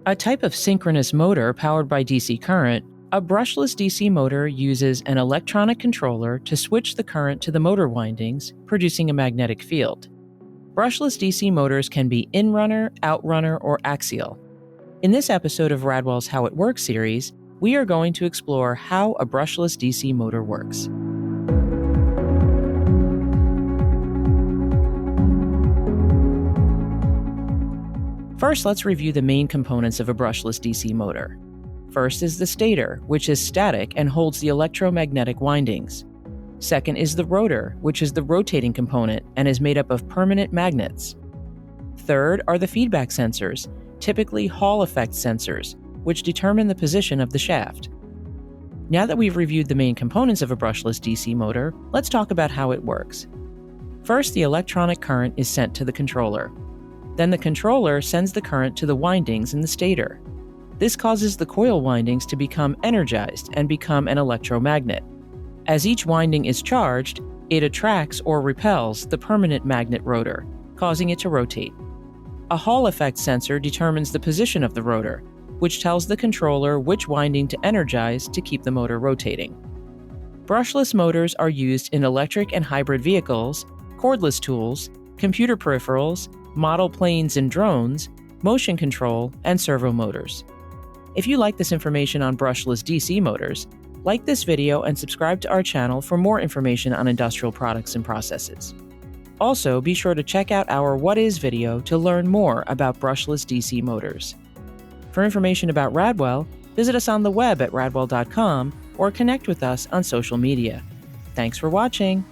A type of synchronous motor powered by DC current, a brushless DC motor uses an electronic controller to switch the current to the motor windings, producing a magnetic field. Brushless DC motors can be in-runner, out-runner, or axial. In this episode of Radwell's How It Works series, we are going to explore how a brushless DC motor works. First, let's review the main components of a brushless DC motor. First is the stator, which is static and holds the electromagnetic windings. Second is the rotor, which is the rotating component and is made up of permanent magnets. Third are the feedback sensors, typically Hall effect sensors, which determine the position of the shaft. Now that we've reviewed the main components of a brushless DC motor, let's talk about how it works. First, the electronic current is sent to the controller. Then the controller sends the current to the windings in the stator. This causes the coil windings to become energized and become an electromagnet. As each winding is charged, it attracts or repels the permanent magnet rotor, causing it to rotate. A Hall effect sensor determines the position of the rotor, which tells the controller which winding to energize to keep the motor rotating. Brushless motors are used in electric and hybrid vehicles, cordless tools, computer peripherals, model planes and drones, motion control, and servo motors. If you like this information on brushless DC motors, like this video and subscribe to our channel for more information on industrial products and processes. Also, be sure to check out our What Is video to learn more about brushless DC motors. For information about Radwell, visit us on the web at radwell.com or connect with us on social media. Thanks for watching!